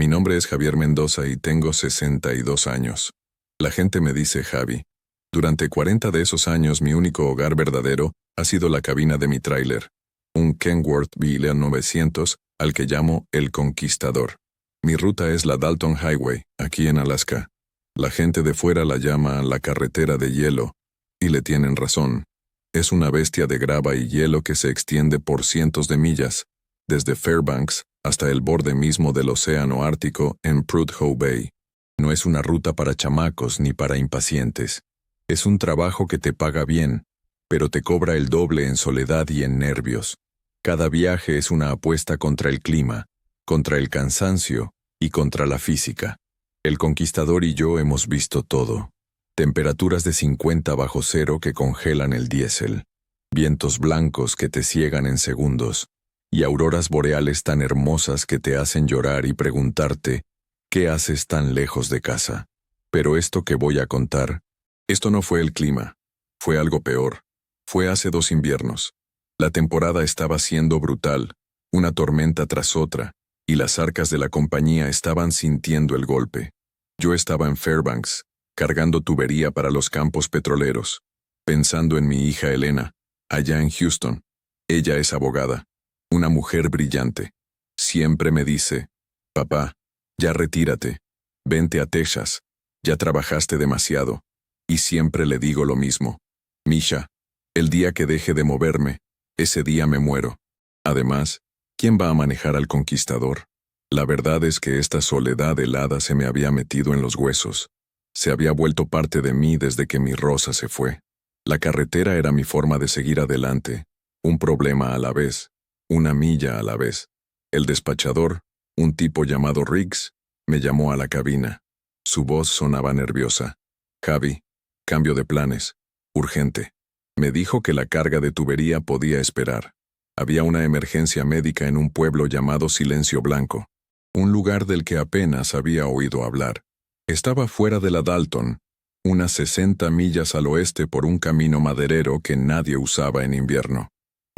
Mi nombre es Javier Mendoza y tengo 62 años. La gente me dice Javi. Durante 40 de esos años mi único hogar verdadero ha sido la cabina de mi tráiler, un Kenworth V900 al que llamo El Conquistador. Mi ruta es la Dalton Highway, aquí en Alaska. La gente de fuera la llama la carretera de hielo, y le tienen razón. Es una bestia de grava y hielo que se extiende por cientos de millas, desde Fairbanks hasta el borde mismo del océano Ártico en Prudhoe Bay. No es una ruta para chamacos ni para impacientes. Es un trabajo que te paga bien, pero te cobra el doble en soledad y en nervios. Cada viaje es una apuesta contra el clima, contra el cansancio y contra la física. El Conquistador y yo hemos visto todo. Temperaturas de 50 bajo cero que congelan el diésel, vientos blancos que te ciegan en segundos, y auroras boreales tan hermosas que te hacen llorar y preguntarte, ¿qué haces tan lejos de casa? Pero esto que voy a contar, esto no fue el clima, fue algo peor. Fue hace 2 inviernos. La temporada estaba siendo brutal, una tormenta tras otra, y las arcas de la compañía estaban sintiendo el golpe. Yo estaba en Fairbanks, cargando tubería para los campos petroleros, pensando en mi hija Elena, allá en Houston. Ella es abogada, una mujer brillante. Siempre me dice, papá, ya retírate, vente a Texas, ya trabajaste demasiado. Y siempre le digo lo mismo, Misha, el día que deje de moverme, ese día me muero. Además, ¿quién va a manejar al Conquistador? La verdad es que esta soledad helada se me había metido en los huesos. Se había vuelto parte de mí desde que mi Rosa se fue. La carretera era mi forma de seguir adelante, un problema a la vez, una milla a la vez. El despachador, un tipo llamado Riggs, me llamó a la cabina. Su voz sonaba nerviosa. Javi, cambio de planes, urgente. Me dijo que la carga de tubería podía esperar. Había una emergencia médica en un pueblo llamado Silencio Blanco, un lugar del que apenas había oído hablar. Estaba fuera de la Dalton, unas 60 millas al oeste por un camino maderero que nadie usaba en invierno.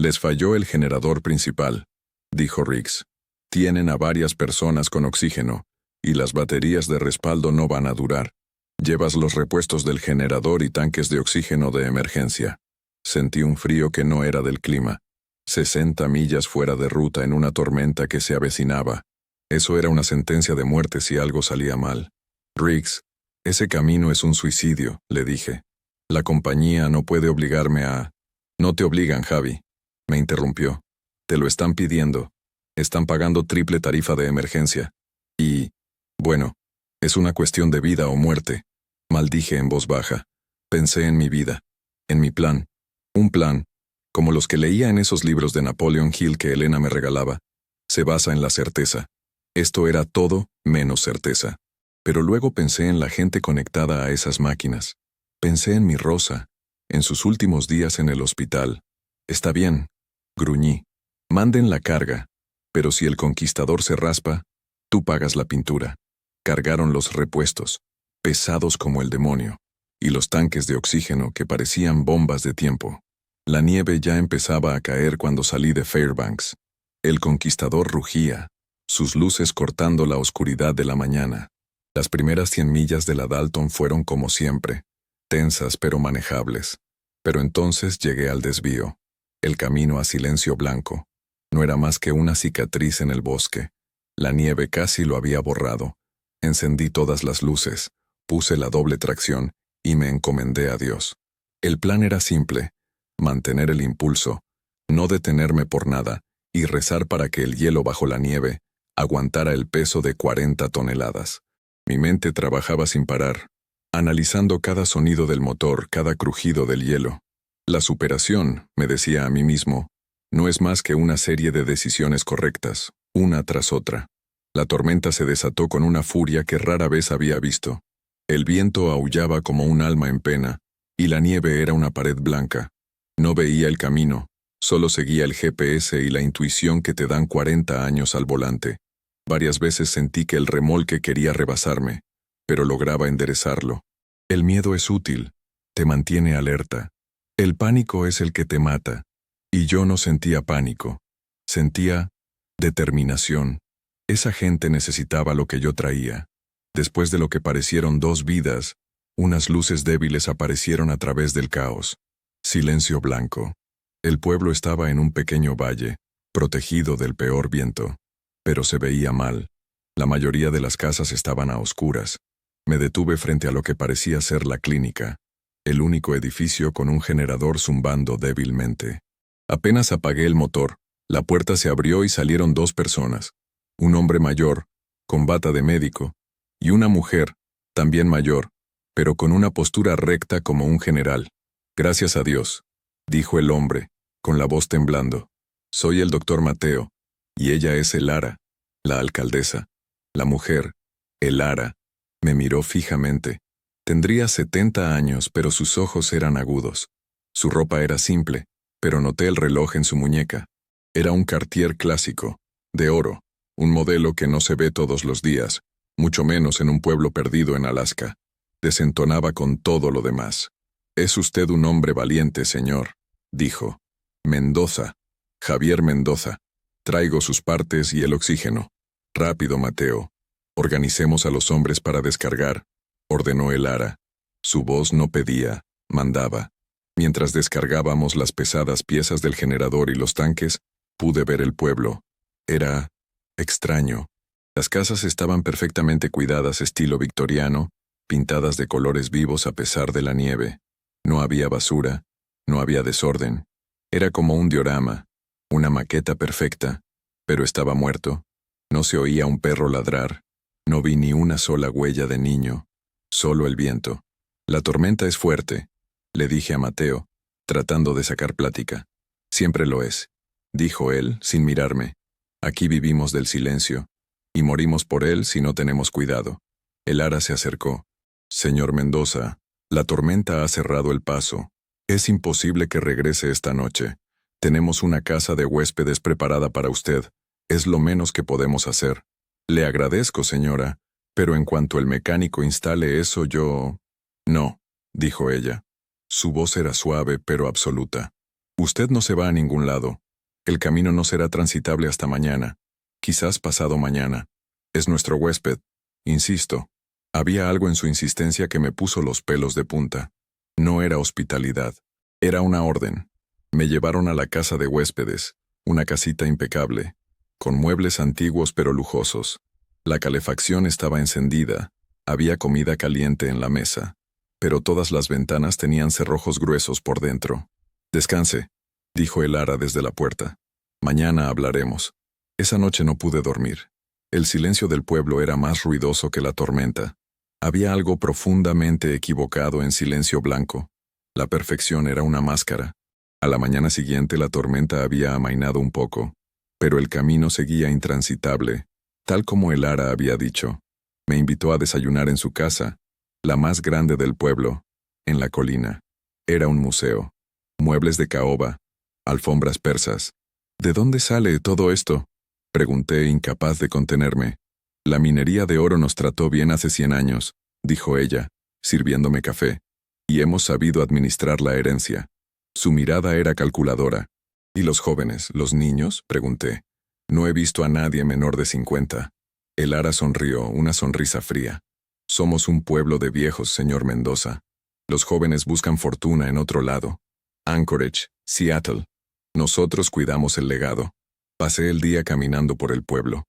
Les falló el generador principal, dijo Riggs. Tienen a varias personas con oxígeno, y las baterías de respaldo no van a durar. Llevas los repuestos del generador y tanques de oxígeno de emergencia. Sentí un frío que no era del clima. 60 millas fuera de ruta en una tormenta que se avecinaba. Eso era una sentencia de muerte si algo salía mal. Riggs, ese camino es un suicidio, le dije. La compañía no puede obligarme a... No te obligan, Javi, me interrumpió. Te lo están pidiendo. Están pagando triple tarifa de emergencia. Y, bueno, es una cuestión de vida o muerte. Maldije en voz baja. Pensé en mi vida, en mi plan. Un plan, como los que leía en esos libros de Napoleon Hill que Elena me regalaba, se basa en la certeza. Esto era todo menos certeza. Pero luego pensé en la gente conectada a esas máquinas. Pensé en mi Rosa, en sus últimos días en el hospital. Está bien, gruñí. Manden la carga, pero si el Conquistador se raspa, tú pagas la pintura. Cargaron los repuestos, pesados como el demonio, y los tanques de oxígeno que parecían bombas de tiempo. La nieve ya empezaba a caer cuando salí de Fairbanks. El Conquistador rugía, sus luces cortando la oscuridad de la mañana. Las primeras 100 millas de la Dalton fueron como siempre, tensas pero manejables. Pero entonces llegué al desvío. El camino a Silencio Blanco. No era más que una cicatriz en el bosque. La nieve casi lo había borrado. Encendí todas las luces, puse la doble tracción y me encomendé a Dios. El plan era simple, mantener el impulso, no detenerme por nada y rezar para que el hielo bajo la nieve aguantara el peso de 40 toneladas. Mi mente trabajaba sin parar, analizando cada sonido del motor, cada crujido del hielo. La superación, me decía a mí mismo, no es más que una serie de decisiones correctas, una tras otra. La tormenta se desató con una furia que rara vez había visto. El viento aullaba como un alma en pena, y la nieve era una pared blanca. No veía el camino, solo seguía el GPS y la intuición que te dan 40 años al volante. Varias veces sentí que el remolque quería rebasarme, pero lograba enderezarlo. El miedo es útil, te mantiene alerta. El pánico es el que te mata, y yo no sentía pánico. Sentía determinación. Esa gente necesitaba lo que yo traía. Después de lo que parecieron 2 vidas, unas luces débiles aparecieron a través del caos. Silencio blanco. El pueblo estaba en un pequeño valle, protegido del peor viento. Pero se veía mal. La mayoría de las casas estaban a oscuras. Me detuve frente a lo que parecía ser la clínica, el único edificio con un generador zumbando débilmente. Apenas apagué el motor, la puerta se abrió y salieron 2 personas. Un hombre mayor, con bata de médico, y una mujer, también mayor, pero con una postura recta como un general. «Gracias a Dios», dijo el hombre, con la voz temblando. «Soy el doctor Mateo, y ella es Elara, la alcaldesa». La mujer, Elara, me miró fijamente. Tendría 70 años, pero sus ojos eran agudos. Su ropa era simple, pero noté el reloj en su muñeca. Era un Cartier clásico, de oro, un modelo que no se ve todos los días, mucho menos en un pueblo perdido en Alaska. Desentonaba con todo lo demás. «Es usted un hombre valiente, señor», dijo. «Mendoza, Javier Mendoza. Traigo sus partes y el oxígeno. Rápido, Mateo. Organicemos a los hombres para descargar», ordenó Elara. Su voz no pedía, mandaba. Mientras descargábamos las pesadas piezas del generador y los tanques, pude ver el pueblo. Era extraño. Las casas estaban perfectamente cuidadas estilo victoriano, pintadas de colores vivos a pesar de la nieve. No había basura, no había desorden. Era como un diorama, una maqueta perfecta, pero estaba muerto. No se oía un perro ladrar. No vi ni una sola huella de niño. Solo el viento. «La tormenta es fuerte», le dije a Mateo, tratando de sacar plática. «Siempre lo es», dijo él, sin mirarme. «Aquí vivimos del silencio, y morimos por él si no tenemos cuidado». Elara se acercó. «Señor Mendoza, la tormenta ha cerrado el paso. Es imposible que regrese esta noche. Tenemos una casa de huéspedes preparada para usted. Es lo menos que podemos hacer». «Le agradezco, señora, pero en cuanto el mecánico instale eso yo...» «No», dijo ella. Su voz era suave pero absoluta. «Usted no se va a ningún lado. El camino no será transitable hasta mañana. Quizás pasado mañana. Es nuestro huésped. Insisto». Había algo en su insistencia que me puso los pelos de punta. No era hospitalidad. Era una orden. Me llevaron a la casa de huéspedes, una casita impecable, con muebles antiguos pero lujosos. La calefacción estaba encendida, había comida caliente en la mesa, pero todas las ventanas tenían cerrojos gruesos por dentro. «Descanse», dijo Elara desde la puerta. «Mañana hablaremos». Esa noche no pude dormir. El silencio del pueblo era más ruidoso que la tormenta. Había algo profundamente equivocado en Silencio Blanco. La perfección era una máscara. A la mañana siguiente la tormenta había amainado un poco, pero el camino seguía intransitable, tal como Elara había dicho. Me invitó a desayunar en su casa, la más grande del pueblo, en la colina. Era un museo. Muebles de caoba, alfombras persas. «¿De dónde sale todo esto?», pregunté, incapaz de contenerme. «La minería de oro nos trató bien hace 100 años», dijo ella, sirviéndome café, «y hemos sabido administrar la herencia». Su mirada era calculadora. «¿Y los jóvenes, los niños?», pregunté. «No he visto a nadie menor de 50». Elara sonrió, una sonrisa fría. «Somos un pueblo de viejos, señor Mendoza. Los jóvenes buscan fortuna en otro lado. Anchorage, Seattle. Nosotros cuidamos el legado». Pasé el día caminando por el pueblo.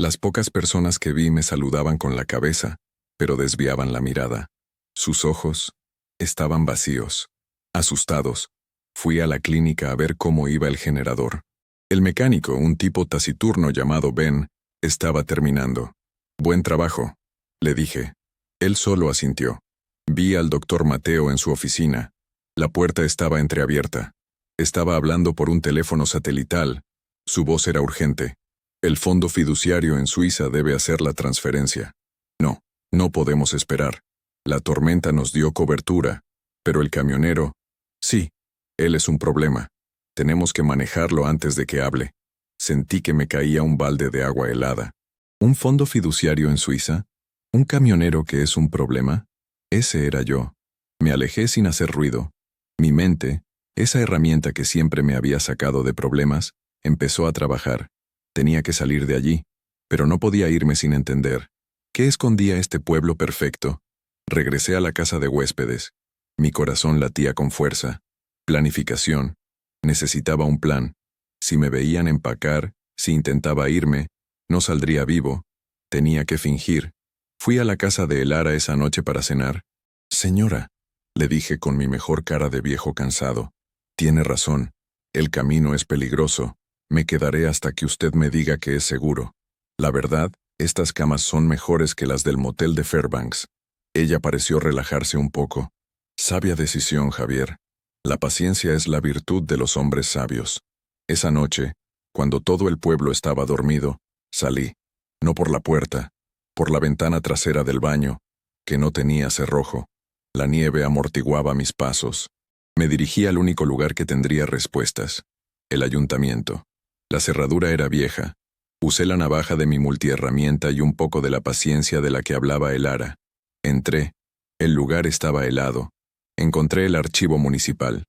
Las pocas personas que vi me saludaban con la cabeza, pero desviaban la mirada. Sus ojos estaban vacíos, asustados. Fui a la clínica a ver cómo iba el generador. El mecánico, un tipo taciturno llamado Ben, estaba terminando. «Buen trabajo», le dije. Él solo asintió. Vi al doctor Mateo en su oficina. La puerta estaba entreabierta. Estaba hablando por un teléfono satelital. Su voz era urgente. «El fondo fiduciario en Suiza debe hacer la transferencia». «No, no podemos esperar. La tormenta nos dio cobertura, pero el camionero...» «Sí, él es un problema. Tenemos que manejarlo antes de que hable». Sentí que me caía un balde de agua helada. ¿Un fondo fiduciario en Suiza? ¿Un camionero que es un problema? Ese era yo. Me alejé sin hacer ruido. Mi mente, esa herramienta que siempre me había sacado de problemas, empezó a trabajar. Tenía que salir de allí. Pero no podía irme sin entender. ¿Qué escondía este pueblo perfecto? Regresé a la casa de huéspedes. Mi corazón latía con fuerza. Planificación. Necesitaba un plan. Si me veían empacar, si intentaba irme, no saldría vivo. Tenía que fingir. Fui a la casa de Elara esa noche para cenar. Señora, le dije con mi mejor cara de viejo cansado. Tiene razón. El camino es peligroso. Me quedaré hasta que usted me diga que es seguro. La verdad, estas camas son mejores que las del motel de Fairbanks. Ella pareció relajarse un poco. Sabia decisión, Javier. La paciencia es la virtud de los hombres sabios. Esa noche, cuando todo el pueblo estaba dormido, salí. No por la puerta, por la ventana trasera del baño, que no tenía cerrojo. La nieve amortiguaba mis pasos. Me dirigí al único lugar que tendría respuestas. El ayuntamiento. La cerradura era vieja. Usé la navaja de mi multiherramienta y un poco de la paciencia de la que hablaba Elara. Entré. El lugar estaba helado. Encontré el archivo municipal.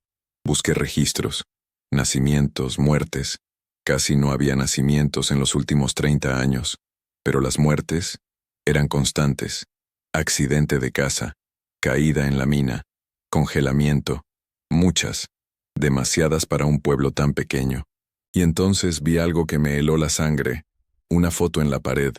Busqué registros. Nacimientos, muertes. Casi no había nacimientos en los últimos 30 años. Pero las muertes eran constantes. Accidente de casa. Caída en la mina. Congelamiento. Muchas. Demasiadas para un pueblo tan pequeño. Y entonces vi algo que me heló la sangre. Una foto en la pared.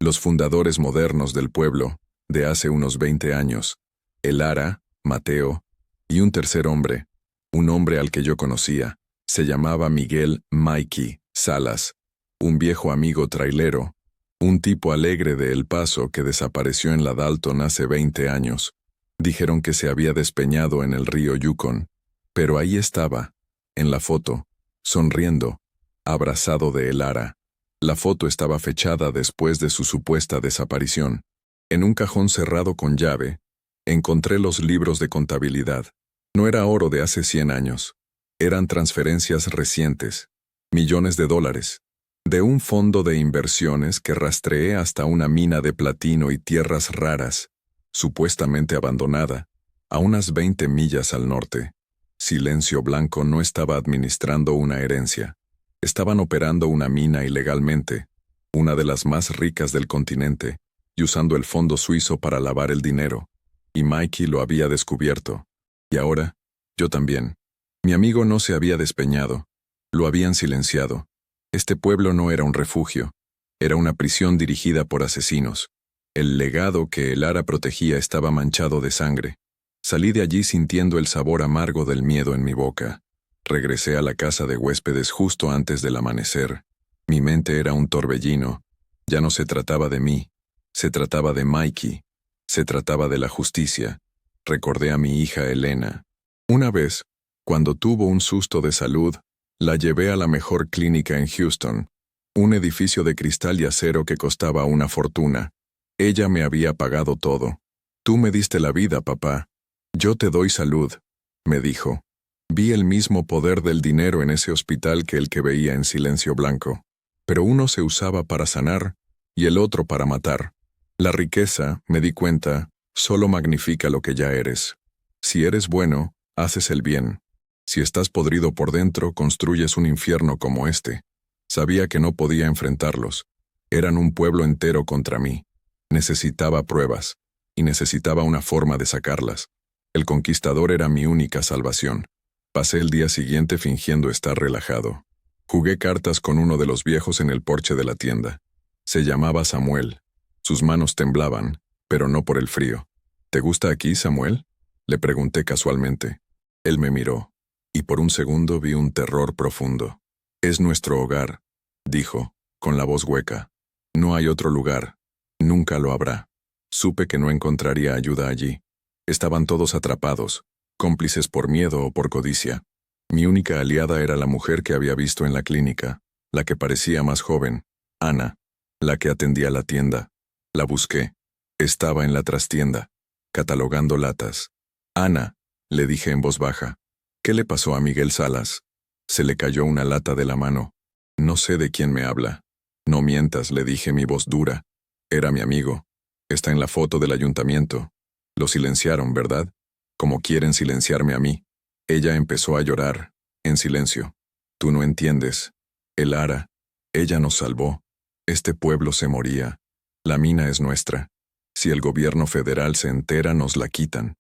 Los fundadores modernos del pueblo, de hace unos 20 años. Elara, Mateo, y un tercer hombre. Un hombre al que yo conocía. Se llamaba Miguel Mikey Salas. Un viejo amigo trailero. Un tipo alegre de El Paso que desapareció en la Dalton hace 20 años. Dijeron que se había despeñado en el río Yukon. Pero ahí estaba, en la foto, sonriendo, abrazado de Elara. La foto estaba fechada después de su supuesta desaparición. En un cajón cerrado con llave, encontré los libros de contabilidad. No era oro de hace 100 años. Eran transferencias recientes, millones de dólares, de un fondo de inversiones que rastreé hasta una mina de platino y tierras raras, supuestamente abandonada, a unas 20 millas al norte. Silencio Blanco no estaba administrando una herencia. Estaban operando una mina ilegalmente, una de las más ricas del continente, y usando el fondo suizo para lavar el dinero. Y Mikey lo había descubierto. Y ahora, yo también. Mi amigo no se había despeñado. Lo habían silenciado. Este pueblo no era un refugio. Era una prisión dirigida por asesinos. El legado que Elara protegía estaba manchado de sangre. Salí de allí sintiendo el sabor amargo del miedo en mi boca. Regresé a la casa de huéspedes justo antes del amanecer. Mi mente era un torbellino. Ya no se trataba de mí. Se trataba de Mikey. Se trataba de la justicia. Recordé a mi hija Elena. Una vez, cuando tuvo un susto de salud, la llevé a la mejor clínica en Houston, un edificio de cristal y acero que costaba una fortuna. Ella me había pagado todo. Tú me diste la vida, papá. Yo te doy salud, me dijo. Vi el mismo poder del dinero en ese hospital que el que veía en Silencio Blanco. Pero uno se usaba para sanar y el otro para matar. La riqueza, me di cuenta, solo magnifica lo que ya eres. Si eres bueno, haces el bien. Si estás podrido por dentro, construyes un infierno como este. Sabía que no podía enfrentarlos. Eran un pueblo entero contra mí. Necesitaba pruebas, y necesitaba una forma de sacarlas. El conquistador era mi única salvación. Pasé el día siguiente fingiendo estar relajado. Jugué cartas con uno de los viejos en el porche de la tienda. Se llamaba Samuel. Sus manos temblaban, pero no por el frío. ¿Te gusta aquí, Samuel?, le pregunté casualmente. Él me miró, y por un segundo vi un terror profundo. Es nuestro hogar, dijo, con la voz hueca. No hay otro lugar. Nunca lo habrá. Supe que no encontraría ayuda allí. Estaban todos atrapados, cómplices por miedo o por codicia. Mi única aliada era la mujer que había visto en la clínica, la que parecía más joven, Ana, la que atendía la tienda. La busqué. Estaba en la trastienda, catalogando latas. Ana, le dije en voz baja, ¿qué le pasó a Miguel Salas? Se le cayó una lata de la mano. No sé de quién me habla. No mientas, le dije mi voz dura. Era mi amigo. Está en la foto del ayuntamiento. Lo silenciaron, ¿verdad? Como quieren silenciarme a mí. Ella empezó a llorar, en silencio. Tú no entiendes. Elara, ella nos salvó. Este pueblo se moría. La mina es nuestra. Si el gobierno federal se entera, nos la quitan.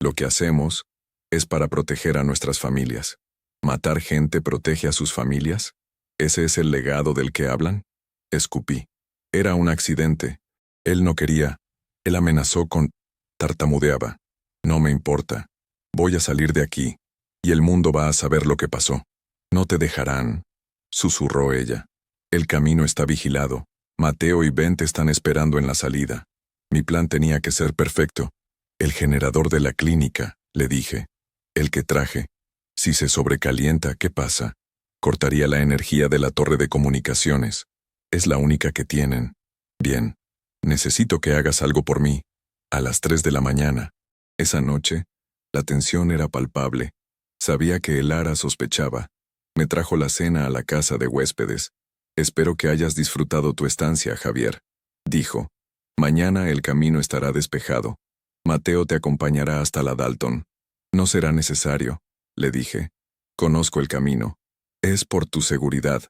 Lo que hacemos es para proteger a nuestras familias. ¿Matar gente protege a sus familias? ¿Ese es el legado del que hablan? Escupí. Era un accidente. Él no quería. Él amenazó con... Tartamudeaba. No me importa. Voy a salir de aquí. Y el mundo va a saber lo que pasó. No te dejarán, susurró ella. El camino está vigilado. Mateo y Ben te están esperando en la salida. Mi plan tenía que ser perfecto. El generador de la clínica, le dije. El que traje. Si se sobrecalienta, ¿qué pasa? Cortaría la energía de la torre de comunicaciones. Es la única que tienen. Bien. Necesito que hagas algo por mí. A las 3 de la mañana. Esa noche, la tensión era palpable. Sabía que el Ara sospechaba. Me trajo la cena a la casa de huéspedes. Espero que hayas disfrutado tu estancia, Javier, dijo. Mañana el camino estará despejado. Mateo te acompañará hasta la Dalton. No será necesario, le dije. Conozco el camino. Es por tu seguridad,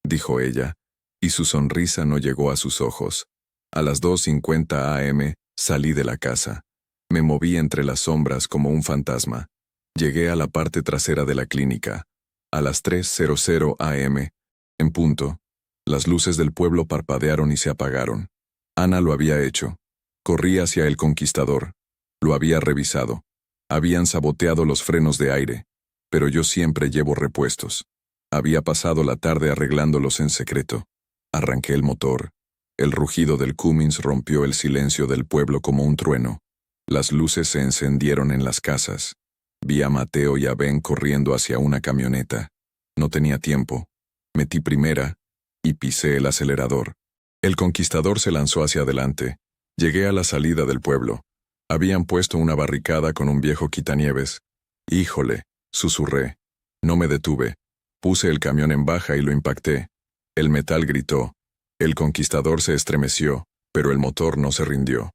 dijo ella, y su sonrisa no llegó a sus ojos. A las 2:50 a.m. salí de la casa. Me moví entre las sombras como un fantasma. Llegué a la parte trasera de la clínica. A las 3:00 a.m., en punto, las luces del pueblo parpadearon y se apagaron. Ana lo había hecho. Corrí hacia el Conquistador. Lo había revisado. Habían saboteado los frenos de aire, pero yo siempre llevo repuestos. Había pasado la tarde arreglándolos en secreto. Arranqué el motor. El rugido del Cummins rompió el silencio del pueblo como un trueno. Las luces se encendieron en las casas. Vi a Mateo y a Ben corriendo hacia una camioneta. No tenía tiempo. Metí primera y pisé el acelerador. El Conquistador se lanzó hacia adelante. Llegué a la salida del pueblo. Habían puesto una barricada con un viejo quitanieves. Híjole, susurré. No me detuve. Puse el camión en baja y lo impacté. El metal gritó. El Conquistador se estremeció, pero el motor no se rindió.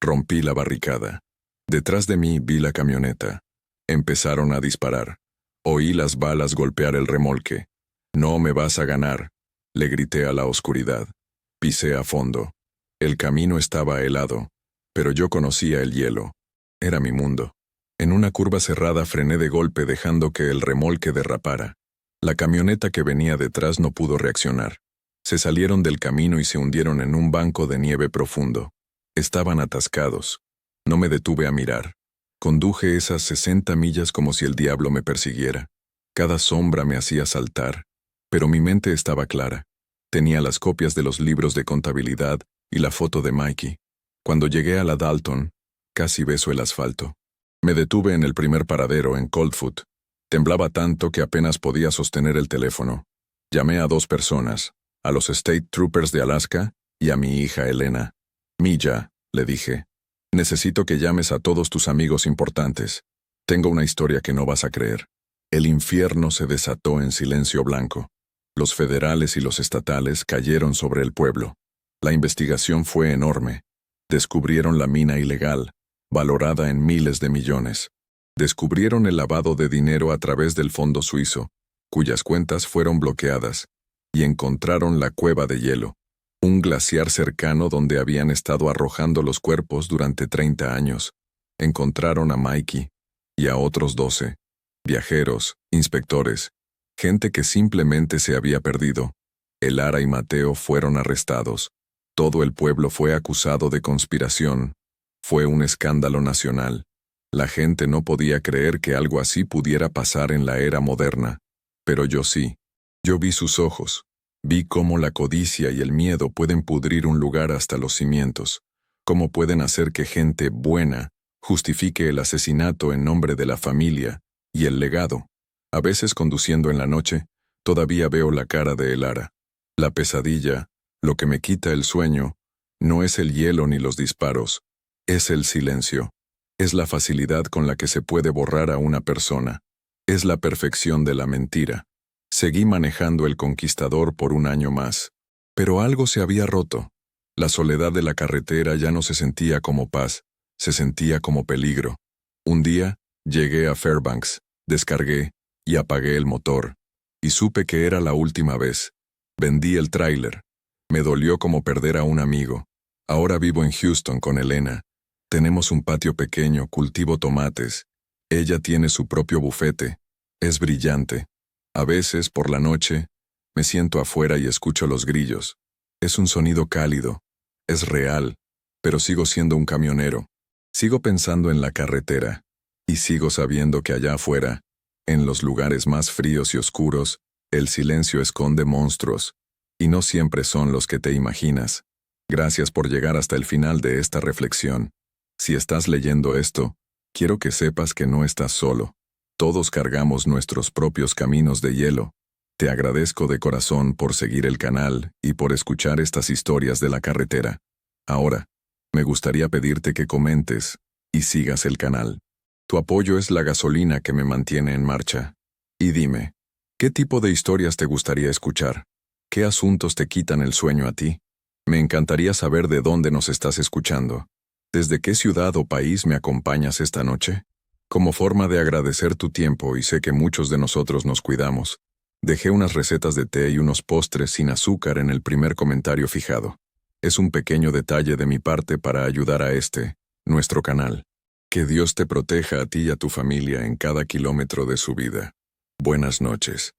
Rompí la barricada. Detrás de mí vi la camioneta. Empezaron a disparar. Oí las balas golpear el remolque. No me vas a ganar, le grité a la oscuridad. Pisé a fondo. El camino estaba helado, pero yo conocía el hielo. Era mi mundo. En una curva cerrada frené de golpe dejando que el remolque derrapara. La camioneta que venía detrás no pudo reaccionar. Se salieron del camino y se hundieron en un banco de nieve profundo. Estaban atascados. No me detuve a mirar. Conduje esas 60 millas como si el diablo me persiguiera. Cada sombra me hacía saltar, pero mi mente estaba clara. Tenía las copias de los libros de contabilidad y la foto de Mikey. Cuando llegué a la Dalton, casi beso el asfalto. Me detuve en el primer paradero, en Coldfoot. Temblaba tanto que apenas podía sostener el teléfono. Llamé a 2 personas, a los State Troopers de Alaska y a mi hija Elena. Milla, le dije. Necesito que llames a todos tus amigos importantes. Tengo una historia que no vas a creer. El infierno se desató en silencio blanco. Los federales y los estatales cayeron sobre el pueblo. La investigación fue enorme. Descubrieron la mina ilegal, valorada en miles de millones. Descubrieron el lavado de dinero a través del fondo suizo, cuyas cuentas fueron bloqueadas, y encontraron la cueva de hielo. Un glaciar cercano donde habían estado arrojando los cuerpos durante 30 años. Encontraron a Mikey y a otros 12. Viajeros, inspectores, gente que simplemente se había perdido. El Ara y Mateo fueron arrestados. Todo el pueblo fue acusado de conspiración. Fue un escándalo nacional. La gente no podía creer que algo así pudiera pasar en la era moderna. Pero yo sí. Yo vi sus ojos. Vi cómo la codicia y el miedo pueden pudrir un lugar hasta los cimientos, cómo pueden hacer que gente buena justifique el asesinato en nombre de la familia y el legado. A veces conduciendo en la noche, todavía veo la cara de el Ara. La pesadilla, lo que me quita el sueño, no es el hielo ni los disparos, es el silencio. Es la facilidad con la que se puede borrar a una persona. Es la perfección de la mentira. Seguí manejando el Conquistador por un año más. Pero algo se había roto. La soledad de la carretera ya no se sentía como paz, se sentía como peligro. Un día, llegué a Fairbanks, descargué y apagué el motor. Y supe que era la última vez. Vendí el tráiler. Me dolió como perder a un amigo. Ahora vivo en Houston con Elena. Tenemos un patio pequeño, cultivo tomates. Ella tiene su propio bufete. Es brillante. A veces, por la noche, me siento afuera y escucho los grillos. Es un sonido cálido. Es real. Pero sigo siendo un camionero. Sigo pensando en la carretera. Y sigo sabiendo que allá afuera, en los lugares más fríos y oscuros, el silencio esconde monstruos. Y no siempre son los que te imaginas. Gracias por llegar hasta el final de esta reflexión. Si estás leyendo esto, quiero que sepas que no estás solo. Todos cargamos nuestros propios caminos de hielo. Te agradezco de corazón por seguir el canal y por escuchar estas historias de la carretera. Ahora, me gustaría pedirte que comentes y sigas el canal. Tu apoyo es la gasolina que me mantiene en marcha. Y dime, ¿qué tipo de historias te gustaría escuchar? ¿Qué asuntos te quitan el sueño a ti? Me encantaría saber de dónde nos estás escuchando. ¿Desde qué ciudad o país me acompañas esta noche? Como forma de agradecer tu tiempo, y sé que muchos de nosotros nos cuidamos, dejé unas recetas de té y unos postres sin azúcar en el primer comentario fijado. Es un pequeño detalle de mi parte para ayudar a nuestro canal. Que Dios te proteja a ti y a tu familia en cada kilómetro de su vida. Buenas noches.